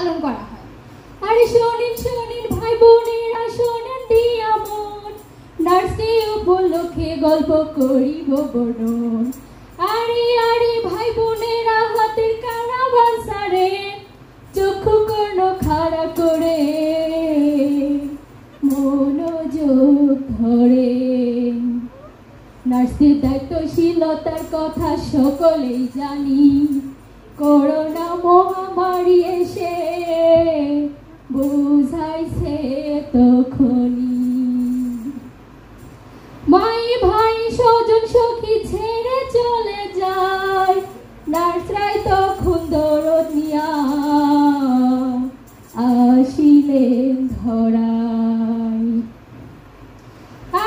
পালন করা হয়। আরে শোনেন শোনেন ভাই বোনেরা, শোনেন দিয়া মন, নার্স ডে উপলক্ষে গল্প করিব বর্ণন। আরে আরে ভাই বোনেরা, হাতের কারাবান সারে, চক্ষু কর্ণ খাড়া করে মনোযোগ ধরে। নার্সের দায়িত্বশীলতার কথা সকলেই জানি, করোনা মহামারী এসে বুঝাইছে তখনই। মাই ভাই স্বজন সখী ছেড়ে চলে যায়, নার্সরাই তখন দরদ নিয়া আসিলেন ধরায়।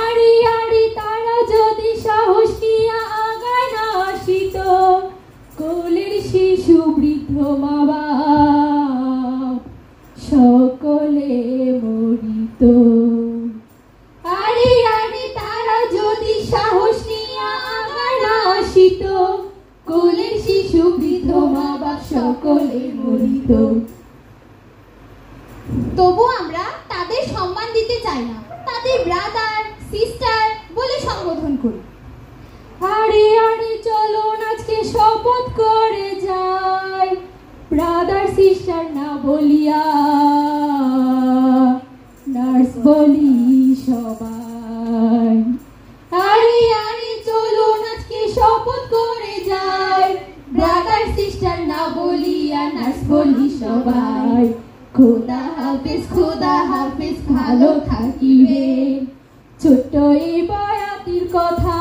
আরি আরি তারা যদি সাহস নিয়া আগায় না আসিত, কোলের শিশু বৃদ্ধ মা বাপ সকলে মরিত। আরে আরে তারা যদি সাহস নিয়া আগায় না আসিত, কোলের শিশু বৃদ্ধ মা বাপ সকলে মরিত। তবু আমরা তাদের সম্মান দিতে চাই না, তাদের ব্রাদার সিস্টার বলে সম্বোধন করি। আরে আরে চলো আজকে শপথ করে যাই, ব্রাদার সিস্টার না বলিয়া নার্স বলি সবাই। আরে আরে চলো আজকে শপথ করে যাই, ব্রাদার সিস্টার না বলিয়া নার্স বলি সবাই। খোদা হাফেজ ভালো থাকিবে, ছোট্ট এই বয়াতির কথা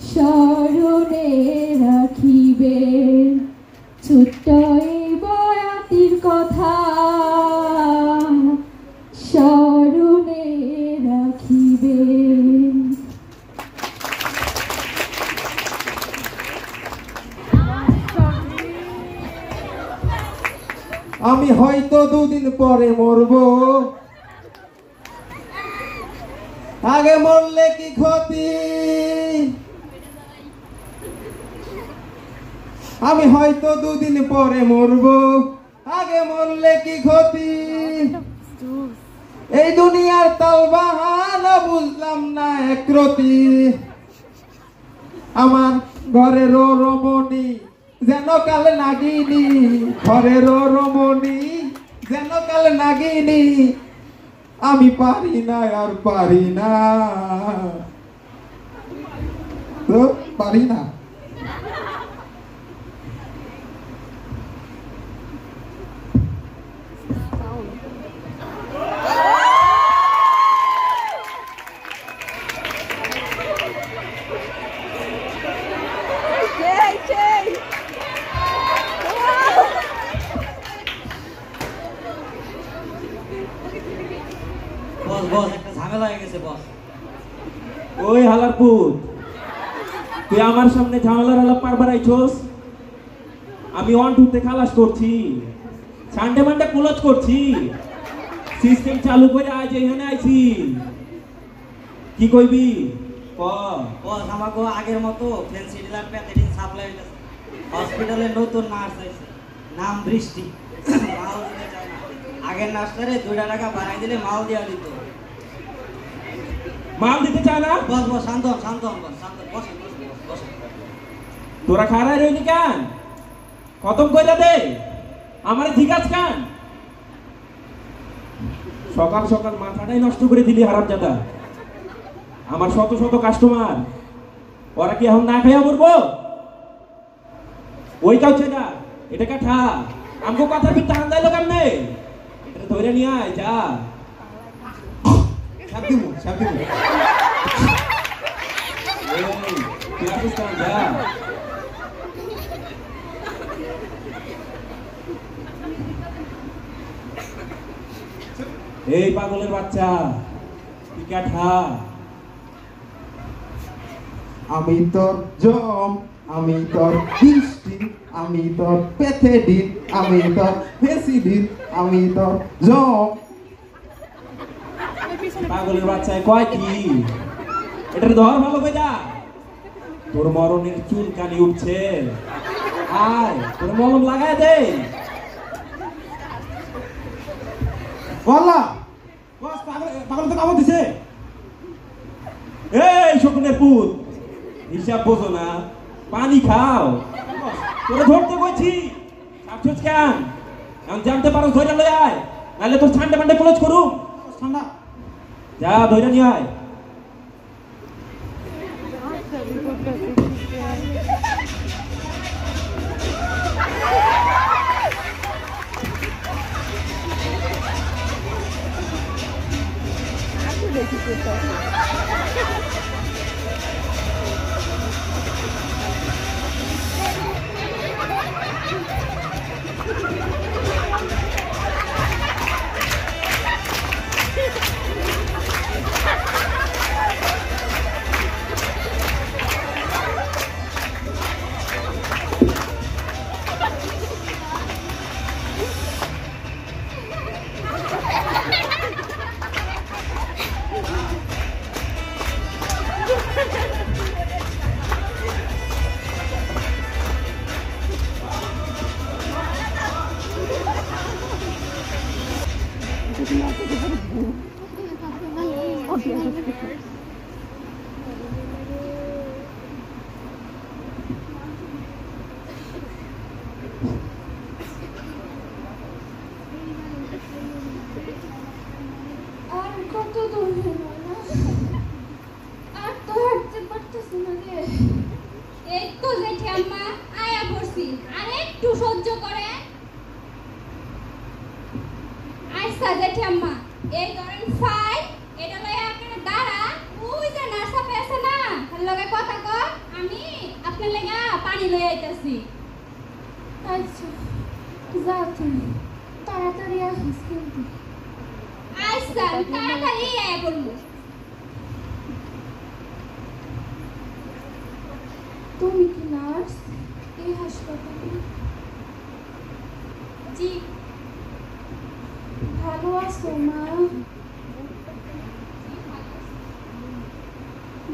স্মরণে রাখিবে, ছোট্ট এই বয়াতির কথা স্মরণে রাখিবে। আমি হয়তো দুদিন পরে মরব, আগে মরলে কি ক্ষতি? আমি হয়তো দুদিন পরে মরব, আগে মরলে কি ক্ষতি? এই দুনিয়ার তালবাহানা বুঝলাম না একরতি। আমার ঘরেরও রমণী যেন কাল নাগিনী, ঘরেরও রমণী যেন কাল নাগিনী। আমি পারি না আর পারি না, তো পারি না। ওই হালার পুত, তুই আমার সামনে ঝামেলার হালা পারবার আইছস? আমি 1-2 খালাস করছি, সানডে মানডে ক্লোজ করছি, সিস্টেম চালু করে আজ এখানে আইছি। কি কইবি ক? বস আমাকে আগের মতো ফ্যান্সি ডিলার প্যাকেটিং সাপ্লাই হইতাছে। হসপিটালে নতুন নার্স আইছে, নাম বৃষ্টি। মাল দিতে চায় না, আগের নার্সটারে 2 টাকা বাড়াই দিলে মাল দিয়া দিত। মাল দিতে চায় না? বস বস শান্ত বস শান্ত বস। তোরা খারাই রইলি কেন? খতম কইরা দে, আমারে ঠিক আছে কেন? সকাল সকাল মাথাটাই নষ্ট করে দিলি হারামজাদা। আমার শত শত কাস্টমার, ওরা কি এখন না খাইয়া মরবো? ওই কাউছে না, এটা কাঠা আমগো কথার ভিতরে টান দাইলো কেমনে? এটা ধরে নিয়ে আয়, যা সাবদিমু তুই আসিস কেন, যা। এই পাগলের বাচ্চা, তুই কাঠা। আমি তোর জম, আমি তোর বৃষ্টি, আমি তোর প্যাথেডিন, আমি তোর ফেসিডিন, আমি তোর জম। পাগলের বাচ্চায় কয় কি? এটার ধর ভালো বেজা, তোর মরণের চুল কানি উঠছে। আয় তোর মলম লাগায় দে। ওয়াল্লাহ বস পাগল তো কামড় দিছে। এই শকুনের পুত, হিসাব বোঝো না, পানি খাও। তোরে ধরতে কইছি, ছাড়ছস কেন? এখন জানতে পারো ধরে লই আয়, নাহলে তোর ঠান্ডা পান্ডে ক্লোজ করুম। ঠান্ডা যা ধরে নিয়ে আয়। আর কত দূর হলো না, আর তো হাঁটতে পারতেছি না রে। এই তো জেঠি আম্মা আয়া পড়ছি, আর একটু সহ্য করে। আচ্ছা জেঠি আম্মা, এই ধরেন ফাইল, এটা লয়ে আপনারা দাঁড়া, ওই যে নার্সা পেছে না, তার লগে কথা কর, আমি আপনার লাগা পানি লয়ে আইতাছি। আচ্ছা যা তুমি তাড়াতাড়ি আসিস কিন্তু। আচ্ছা তাড়াতাড়ি আয়া পড়বো। তুমি কি নার্স এই হাসপাতালে? জি। ভালো আছো মা?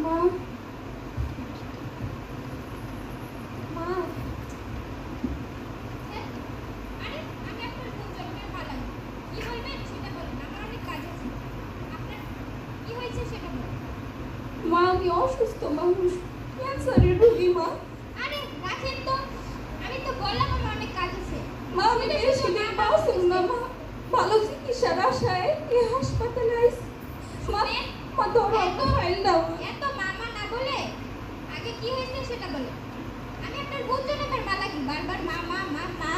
মা মা আরে আমি আপনার ফোন জমে পালাম। কি বলবেন সেটা বলুন, আমার অনেক কাজ আছে। আপনার কি হয়েছে সেটা বলুন। মা আমি অসুস্থ মানুষ, ক্যান্সারের রোগী মা। আরে রাখেন তো, আমি তো বললাম আমার অনেক কাজ আছে। মা আমি বেশি দিন বাঁচব না মা, ভালো চিকিৎসার আশায় এই হাসপাতালে আইছি। মা ধরো আমার ফাইল দাও। এত মামা না বলে আগে কি হয়েছে সেটা বলো। আমি আপনার বোঝো না আমার বালা কি বারবার মামা মামা।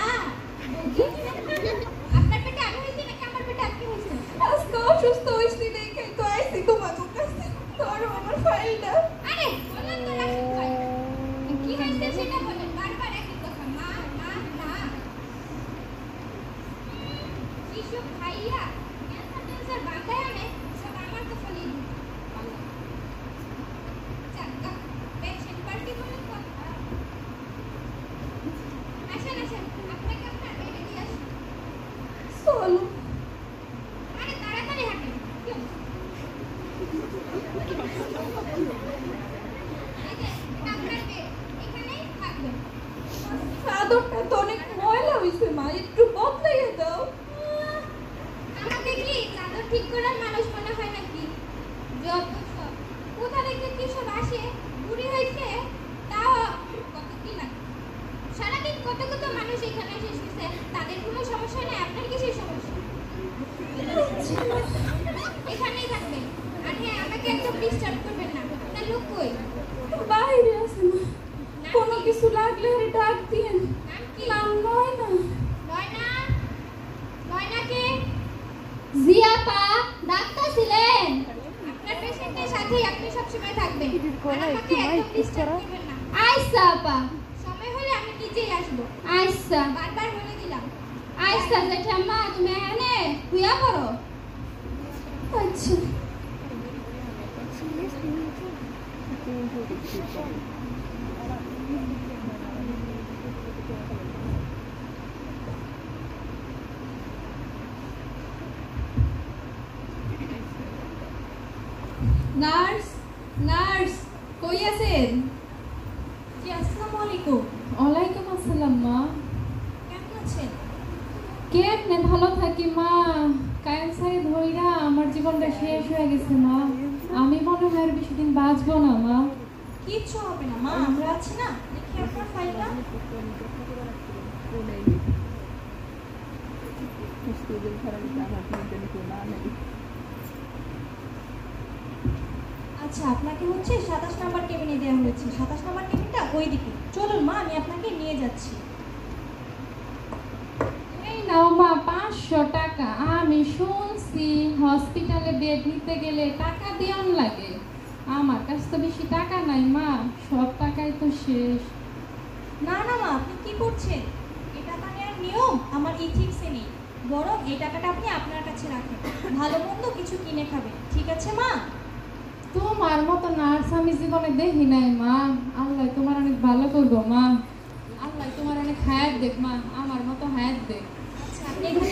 আপনার পেটে আমি হয়েছি নাকি আমার পেটে আপনি হয়েছেন? আজকে অসুস্থ হয়েছি দেখে তো আইছি তোমার কাছে, ধরো আমার ফাইলটা। আরে বলেন তো রাখেন ফাইল, কি হয়েছে সেটা বলেন, বারবার একই কথা মা মা মা। কিসব খাইয়া ক্যান্সার বাঁধায় আনে সব আমার তো ফলি। চাকা পেশেন্ট পার্টি বলে কথা। আসেন আসেন, আপনাকে আপনার বেডে দিয়ে আসি। চলো। আরে তাড়াতাড়ি হাঁটেন। এই যে আপনার বেড, এখানেই থাকবেন। চাদরটা তো অনেক ময়লা হয়েছে মা, একটু বদলাইয়ে দাও। আমাকে কি চাদর ঠিক করার মানুষ মনে হয় নাকি? যত সব কোথা থেকে কি সব আসে, বুড়ি হয়েছে তাও কত কি লাগে। সারাদিন কত কত মানুষ এখানে এসে শুয়েছে, তাদের কোনো সমস্যা নেই, আপনার কিসের সমস্যা? এখানেই থাকবেন। আর হ্যাঁ আমাকে একদম ডিস্টার্ব করবেন না। আপনার লোক কই? বাইরে আছে মা, কোনো কিছু লাগলে ডাক দিন। নাম কি? নাম নয়না। নয়না? নয়নাকে জিয়াপা ডাক্তার ছিলেন। আপনার পেশেন্টের সাথেই আপনি সব সময় থাকবেন, আর আমাকে একদম ডিস্টার্ব করবেন না। আচ্ছা আপা, সময় হলে আমি নিজেই আসব। আচ্ছা বারবার বলে দিলাম। আচ্ছা জেঠাম্মা তুমি এখানে শুয়া পড়ো। আচ্ছা নার্স নার্স কই আছেন? জি আসসালামু আলাইকুম। ওয়ালাইকুম আসসালাম মা, কেমন আছেন? কেমন ভালো থাকি মা। ক্যান্সারে ধইরা আমার জীবনটা শেষ হয়ে গেছে মা। আমি মনে হয় আর বেশি দিন বাঁচবো না মা। কিচ্ছু হবে না মা, আমরা আছি না। দেখি আপনার ফাইলটা। আচ্ছা, আপনাকে হচ্ছে 27 নাম্বার কেবিনে দেওয়া হয়েছে। 27 নাম্বার কেবিনটা ওইদিকে। চলুন মা, আমি আপনাকে নিয়ে যাচ্ছি। এই নাও মা 500 টাকা। আমি শুনছি হসপিটালে বেড নিতে গেলে টাকা দিয়ন লাগে। আমার কাছে তো বেশি টাকা নাই মা, সব টাকাই তো শেষ। না না মা, আপনি কি করছেন? এই টাকা নেওয়ার নিয়ম আমার ইথিক্সে নেই। বরং এই টাকাটা আপনি আপনার কাছে রাখেন, ভালো মন্দ কিছু কিনে খাবেন। ঠিক আছে মা? তোমার মতো নার্স আমি জীবনে দেখি নাই মা। আল্লাহ তোমার অনেক ভালো করবো মা। আল্লাহ তোমার অনেক হায়াত দেখ মা, আমার মতো হায়াত দেখ। আচ্ছা, আপনি এখানে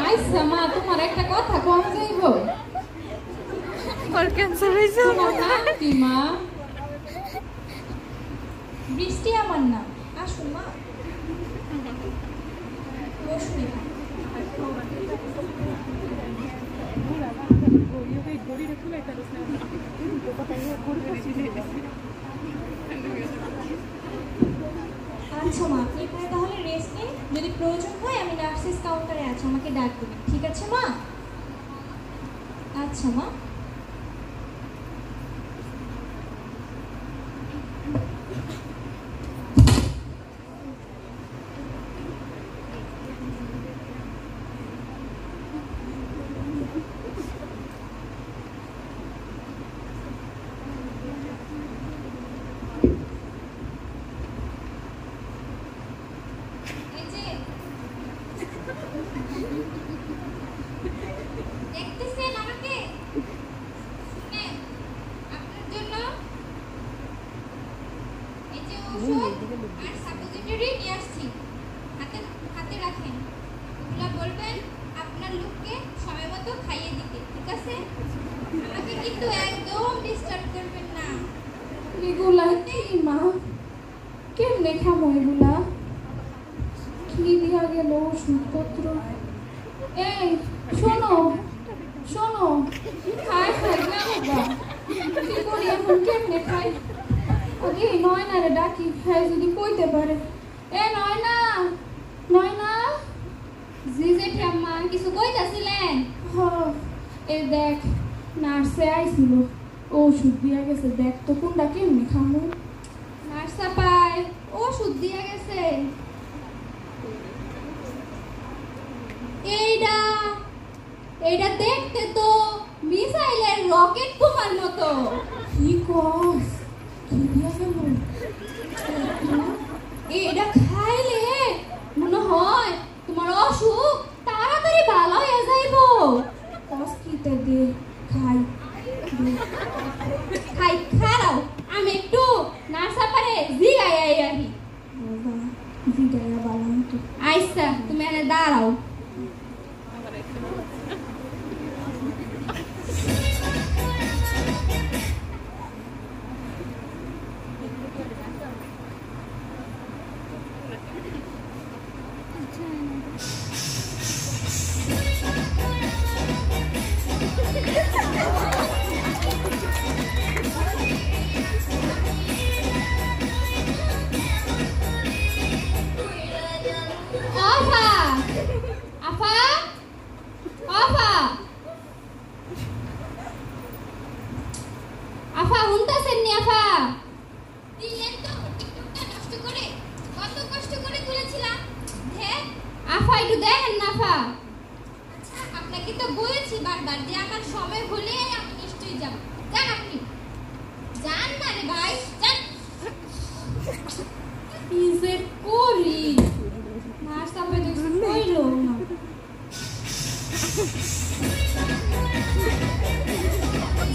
আচ্ছা মা, তোমার একটা কথা কম যাইব। তোমার নাম কি মা? বৃষ্টি আমার নাম। আসুন মা, বসুন এখানে। আচ্ছা মা, আপনি এখানে তাহলে রেস্ট নিন। যদি প্রয়োজন হয় আমি নার্সেস কাউন্টারে আছি, আমাকে ডাক দেবেন। ঠিক আছে মা? আচ্ছা মা। দেখতেছেন আমাকে? শুনেন, আপনার জন্য এই যে ওষুধ আর সাপোজিটরি নিয়ে আসছি। হাতে রাখেন। ওগুলা বলবেন আপনার লোককে সময় মতো খাইয়ে দিতে। ঠিক আছে? আমাকে কিন্তু একদম ডিস্টার্ব করবেন না। এগুলা কি মা? কেমনে খাবো এগুলা? কি দিয়া গেল ওষুধপত্র? এই শোনো শোনো, খাই খাই না কি করি এখন, কেমনে খাই? আগে নয়নারে ডাকি, খাই যদি কইতে পারে। এ নয়না, নয়না। জি জেঠি আম্মা, কিছু কইতাছিলেন? হ, এই দেখ নার্সে আইছিল, ওষুধ দিয়া গেছে। দেখ তো কোনটা কেমনে খাবো। নার্সা পায় ওষুধ দিয়া গেছে। এইটা দেখতে তো মিসাইলের রকেট বোমার মতো। কি কস? কি দিয়া গেল? এটা খাইলে মনে হয় তোমার অসুখ তাড়াতাড়ি ভালো হয়ে যাইব। কস কিতে দে খাই। খাই খারাও, আমি একটু নার্সা পারে জিগাই আহি। বাবা জিগায়া বালাম তো। আইসা তুমি এনে দাঁড়াও। আফা আফা আফা আফা হুনতাছেন নি? আফা দিলেন তো টিকটকটা নষ্ট করে, কত কষ্ট করে তুলেছিলাম। হ্যাঁ আফা, একটু দেখেন না আফা। আচ্ছা, আপনাকে তো বলেছি বারবার যে আমার সময় হলে আমি নিশ্চয়ই যাব। যান আপনি, যান না রে ভাই, যান। কি যে করি? নার্স আপা তো কইলো না।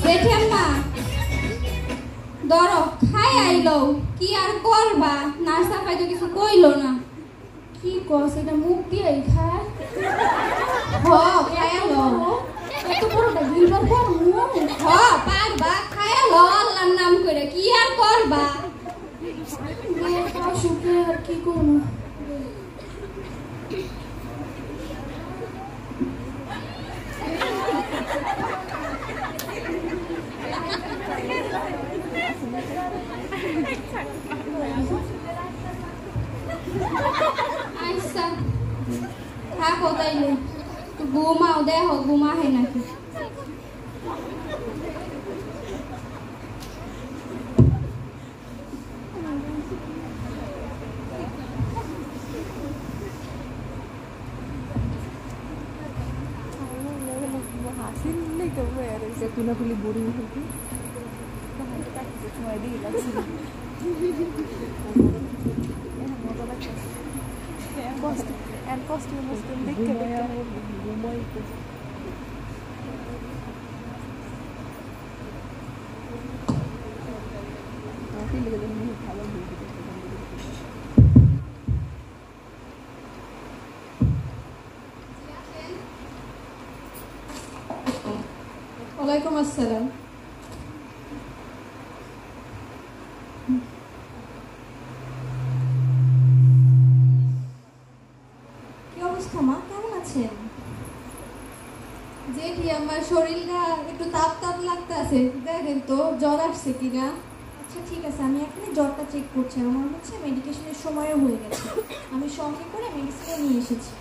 জেঠি আম্মা ধরো, খাই আইলো, কি আর করবা? নার্স আপা তো কিছু কইলো না। কি কস? এটা মুখ দিয়ে খায়? হ খাই আলো, এত বড়টা গিলবার পর মুখ? হ পারবা, খাই আলো আল্লাহর নাম করে, কি আর করবা? অসুখে কি করবো? আচ্ছা থাকো তাইলে, তো ঘুমাও, দেখো ঘুমাহে নাকি। ওয়ালাইকুম আসসালাম। কি অবস্থা মা, কেমন আছেন? জেঠি আমার শরীরটা একটু তাপ তাপ লাগতেছে, দেখেন তো জ্বর আসছে কিনা। আচ্ছা ঠিক আছে, আমি এখনই জ্বরটা চেক করছি। আমার হচ্ছে মেডিকেশনের সময়ও হয়ে গেছে, আমি সঙ্গে করে মেডিসিন নিয়ে এসেছি।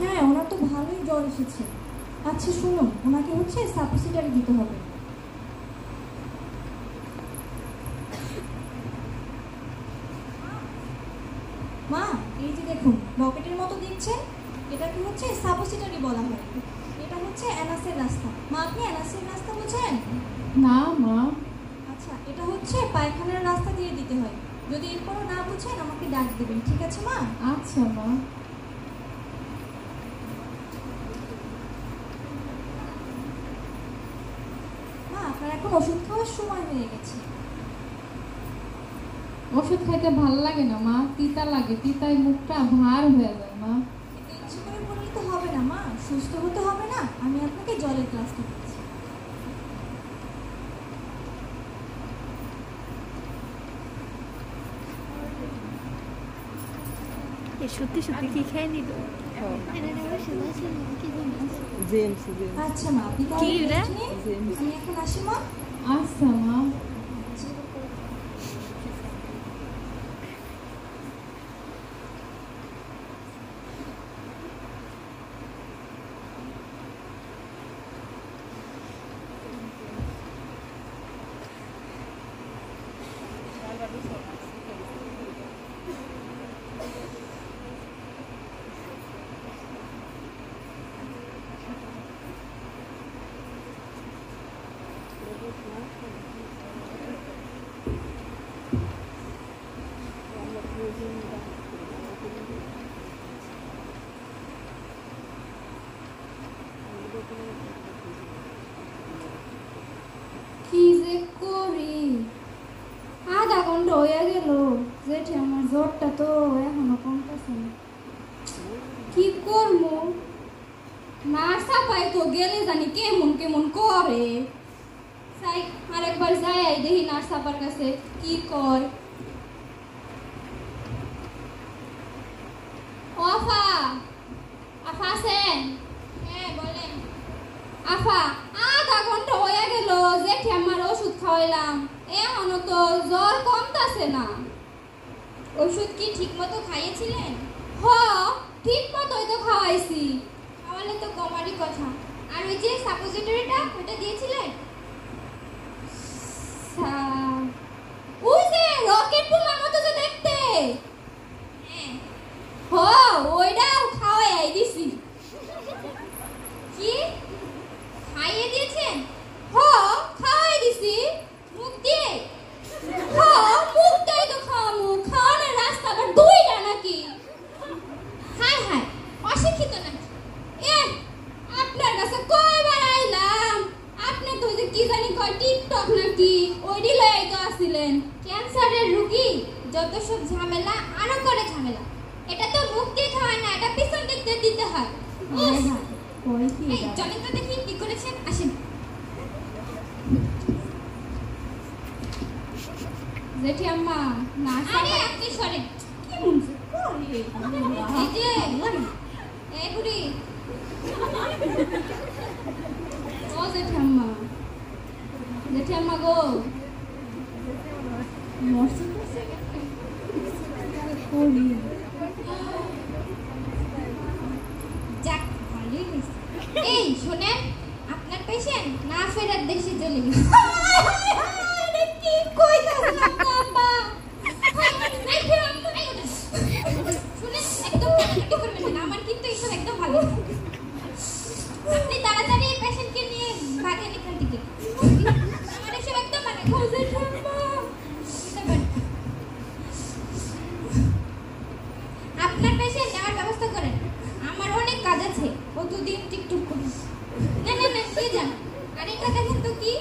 হ্যাঁ, ওনার তো ভালোই জ্বর এসেছে। আচ্ছা শুনুন, ওনাকে হচ্ছে সাপোসিটারি দিতে হবে। মা এই যে দেখুন, লকেটের মতো দেখছেন, এটাকে হচ্ছে সাপোসিটারি বলা হয়। এটা হচ্ছে অ্যানাসের রাস্তা। মা আপনি অ্যানাসের রাস্তা বোঝেন? না মা। আচ্ছা, এটা হচ্ছে পায়খানার রাস্তা দিয়ে দিতে হয়। যদি এরপরও না বুঝেন আমাকে ডাক দেবেন, ঠিক আছে মা? আচ্ছা মা। মা আপনার এখন ওষুধ খাওয়ার সময় হয়ে গেছে। ওষুধ খাইতে ভালো লাগে না মা, তিতা লাগে, তিতায় মুখটা ভার হয়ে যায় মা। এটা ইচ্ছে করে বললে তো হবে না মা, সুস্থ হতে হবে না। আমি আপনাকে জলের গ্লাসটা দিচ্ছি। সত্যি সত্যি কি খেয়ে নিল? আচ্ছা মা, আপনি কি তাহলে রে? rest নিন। আমি এখন আসি মা। আচ্ছা মা। কি যে করি, আধা ঘন্টা হয়ে গেল, জেঠি আমার জ্বরটা তো এখনো কমতেছে না। কি করবো, নার্স আপাই তো গেলে জানি কেমন কেমন করে। তাই আরেকবার যাই দেখি নার্স আপার কাছে কি কয়। ও আফা, আফা আছেন? হ্যাঁ বলেন। আফা, আধা ঘন্টা হয়ে গেল, জেঠি আমার ওষুধ খাওয়াইলাম, এখনো তো জ্বর কমতাছে না। ওষুধ কি ঠিক মতো খাইয়েছিলেন? হ, ঠিক মতোই তো খাওয়াইছি। তাহলে তো কমারই কথা। আর ওই যে সাপোজিটরিটা, ওটা দিয়েছিলেন? ওই যে রকেট বোমার মতো যে দেখতে, হ্যাঁ হ, ওইটাও খাওয়াই দিছি। কি খাইয়ে দিয়েছেন? হ, খাওয়াই দিছি। মুখ দিয়ে? হ, মুখ দিয়ে তো খাওয়ামু, খাওয়ানোর রাস্তা আবার দুইটা নাকি? হায় হায়, অশিক্ষিত নাকি? আপনার কাছে কয়বার আইলাম, আপনি তো যে কি জানি কয় টিকটক নাকি, ওইডি লয়ে তো আসছিলেন। ক্যান্সারের রোগী যত সব ঝামেলা আরো করে ঝামেলা। এটা তো মুখ দিয়ে খাওয়ায় না, এটা পিছন দিক দিয়ে দিতে হয়। এই চলেন তো দেখি কি করেছেন, আসেন। জেঠি আম্মা না, আরে আপনি সরেন। কি বলছো? এই যে এই বুড়ি, ও জেঠি আম্মা, জেঠি আম্মা গো, মরছে করি যাক ভালোই হয়েছে। এই শোনেন, আপনার পেশেন্ট না ফেরার দেশে চলে গেছে। কি কইতাছেন আম্মা? শুনেন, একদম কাটাকাটি করবেন না, আমার কিন্তু এইসব একদম ভালো না। আপনি তাড়াতাড়ি এই পেশেন্টকে নিয়ে ভাগেন এখান থেকে। আমার এসব একদম মানে খোঁজে ঠাম্মা। আপনার পেশেন্ট নেওয়ার ব্যবস্থা করেন, আমার অনেক কাজ আছে। কতদিন টিকটক করে না না না দিয়ে যান। আর এটা দেখেন তো কি,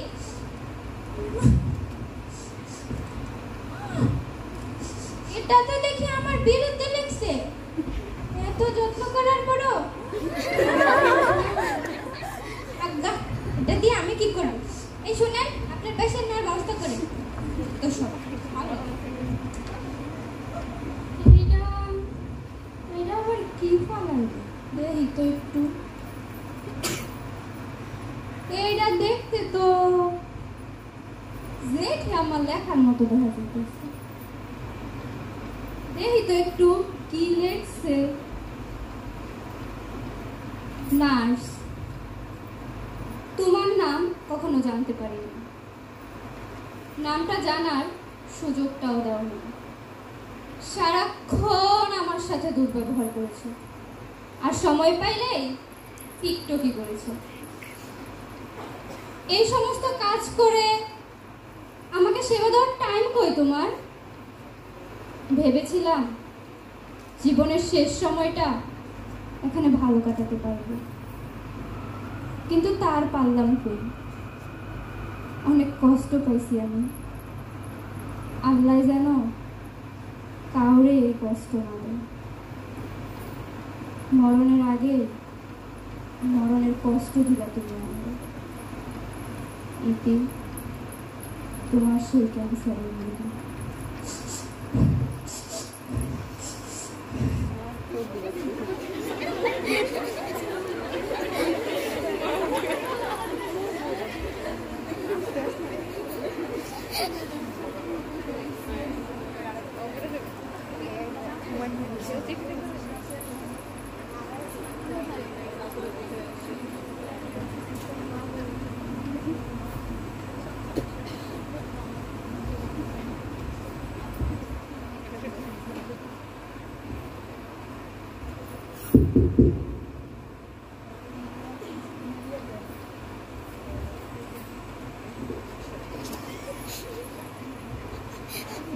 এটা তো দেখি আমার বিরুদ্ধে লিখছে। এত যত্ন করার পরও আজ্ঞা, এটা দিয়ে আমি কি করব? এই শুনেন, আপনার পেশেন্ট নেওয়ার ব্যবস্থা করেন। তো সব ভালো। এটা আবার কি ফালাল? দেখি তো একটু, এইটা দেখতে তো জেঠি আমার লেখার মতো দেখা যাইতেছে। দেখি তো একটু কি লেখছে। নার্স, তোমার নাম কখনো জানতে পারিনি, নামটা জানার সুযোগটাও দেওনি। সারাক্ষণ আমার সাথে দুর্ব্যবহার করেছে, আর সময় পাইলেই টিকটকি করেছে। এই সমস্ত কাজ করে আমাকে সেবা দেওয়ার টাইম কই তোমার? ভেবেছিলাম জীবনের শেষ সময়টা এখানে ভালো কাটাতে পারবো, কিন্তু তার পারলাম কই। অনেক কষ্ট পাইছি আমি। আল্লাহ যেন কাউরে এই কষ্ট না দেয়। মরণের আগে মরণের কষ্ট দিলা তুমি আমাকে। এতে তোমার সেই ক্যান্সারের মধ্যে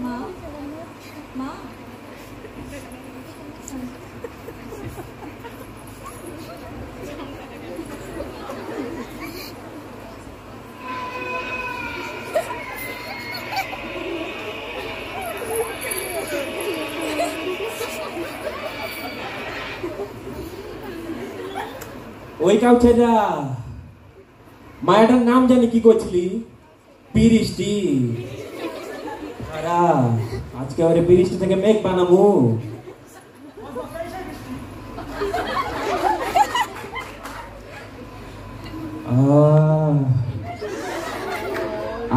মা, মা, ওই কাউছে যা, মায়াটার নাম জানি কি করছিলি? বৃষ্টি। আজকে ওরে বৃষ্টি থেকে মেঘ বানাবো।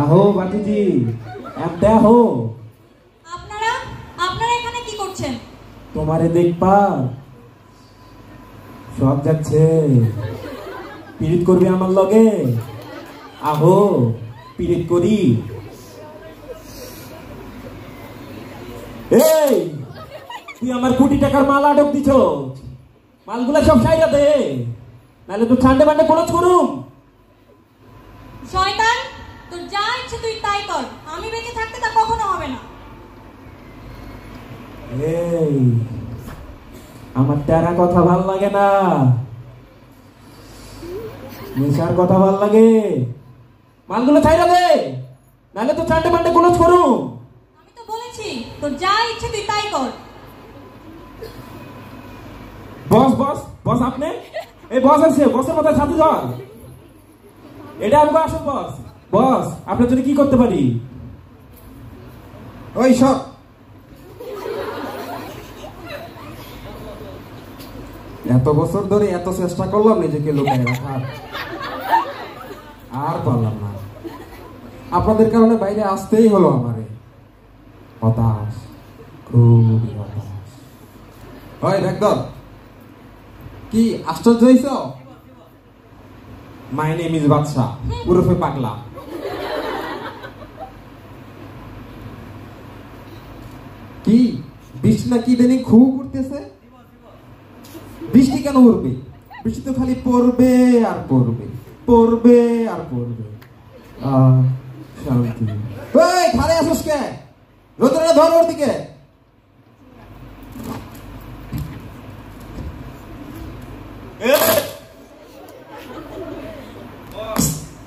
আহো বাতিজি, দেখো আপনারা আপনারা এখানে কি করছেন? তোমারে দেখবা সব যাচ্ছে। পিরিত করবি আমার লগে? আহো পিরিত করি। এই তুই আমার কোটি টাকার মাল আটক দিছ, মালগুলা সব সাইরা দে, নাহলে তুই ঠান্ডে বান্ডে খরচ করুম। শয়তান, তোর যা ইচ্ছে তুই তাই কর, আমি বেঁচে থাকতে তা কখনো হবে না। এই আমার তেরা কথা ভাল লাগে না, নেশার কথা ভাল লাগে। মালগুলো ছাইরা দে, নাহলে তো ঠান্ডে বান্ডে খরচ করুম। আমি তো বলেছি তো যা ইচ্ছে তুই তাই কর। বস বস বস আপনি এই বস আছে, বসের মাথায় ছাতি ধর। এটা আমাকে আসল বস। বস আপনার জন্য কি করতে পারি? ওই সব এত বছর ধরে এত চেষ্টা করলাম নিজেকে লুকিয়ে রাখার, আর পারলাম না। আপনাদের কারণে বাইরে আসতেই হলো আমারে। হতাশ, খুবই হতাশ। ওই ভেক্টর, কি আশ্চর্য হইছ? মাই নেম ইজ বাদশা, উরফে পাগলা। কি বৃষ্টি নাকি ইদানিং খুব পড়তেছে? বৃষ্টি কেন পড়বে? বৃষ্টি তো খালি পড়বে আর পড়বে, পড়বে আর পড়বে। শান্তি। এই খারে আসোস কে? রোদরা ধর ওর দিকে।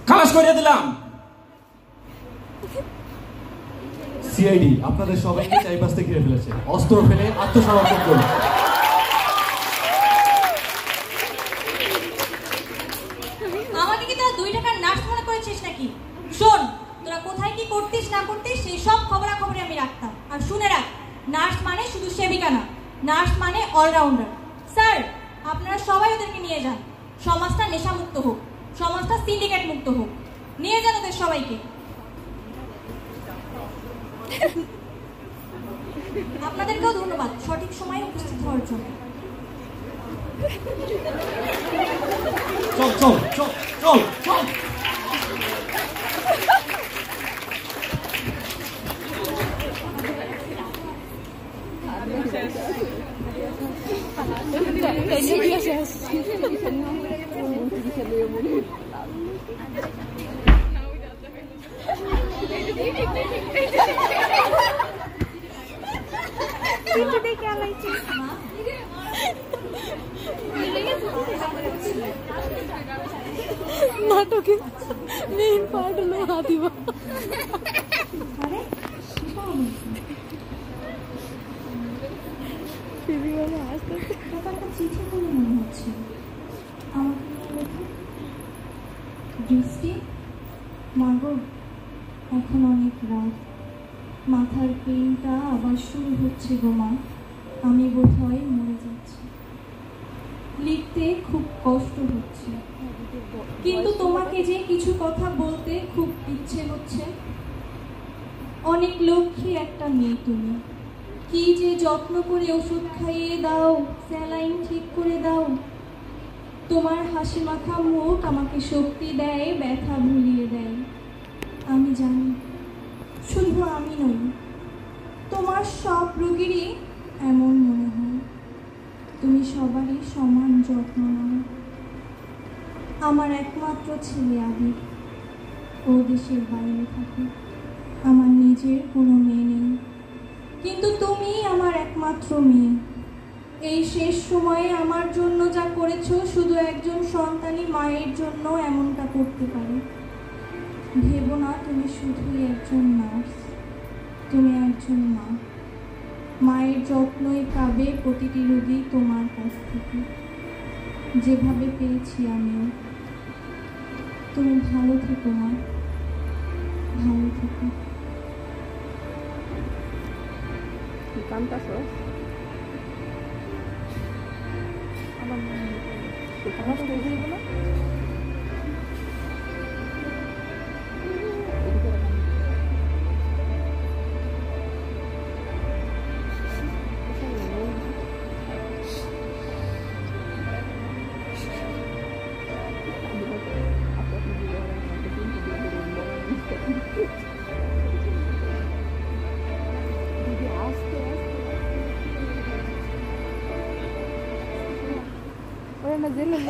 খালাস করে দিলাম। সিআইডি আপনাদের সবাইকে চারিপাশে ঘিরে ফেলেছে। অস্ত্র ফেলে আত্মসমর্পণ করুন। আমাকে কি তোরা 2 টাকার নার্স মনে করেছিস নাকি? শোন, তোরা কোথায় কি করতিস না করতিস সেই সব খবরাখবরই আমি রাখতাম। আর শুনে রাখ, নার্স মানে শুধু সেবিকা না, নার্স মানে অলরাউন্ডার। স্যার, আপনারা সবাই ওদেরকে নিয়ে যান। সমাজটা নেশামুক্ত হোক, সমাজটা সিন্ডিকেট মুক্ত হোক। নিয়ে যান ওদের সবাইকে। আপনাদেরকেও ধন্যবাদ সঠিক সময়ে উপস্থিত হওয়ার জন্য। চল চল চল চল চল। নাটকে মেইন পার্ট হলো হাতিবা। আরে চিঠি বলে মনে হচ্ছে। বৃষ্টি মাগো, এখন অনেক রাত, মাথার পেইনটা আবার শুরু হচ্ছে গো মা। আমি বোধহয় মরে যাচ্ছি। লিখতে খুব কষ্ট হচ্ছে, কিন্তু তোমাকে যে কিছু কথা বলতে খুব ইচ্ছে হচ্ছে। অনেক লক্ষ্মী একটা মেয়ে তুমি, কি যে যত্ন করে ওষুধ খাইয়ে দাও, স্যালাইন ঠিক করে দাও। তোমার হাসি মাখা মুখ আমাকে শক্তি দেয়, ব্যথা ভুলিয়ে দেয়। আমি জানি, শুধু আমি নই, তোমার সব রোগীরই এমন মনে হয়। তুমি সবারই সমান যত্ন নাও। আমার একমাত্র ছেলে আবির, ও দেশের বাইরে থাকে। আমার নিজের কোনো মেয়ে নেই, কিন্তু তুমি আমার একমাত্র মেয়ে। এই শেষ সময়ে আমার জন্য যা করেছো, শুধু একজন সন্তানই মায়ের জন্য এমনটা করতে পারে। ভেবো না তুমি শুধুই একজন নার্স, তুমি একজন মা। মায়ের যত্নই পাবে প্রতিটি রোগী তোমার কাছ থেকে, যেভাবে পেয়েছি আমিও। তুমি ভালো থেকো মা, ভালো থেকো। Ahora nos dio los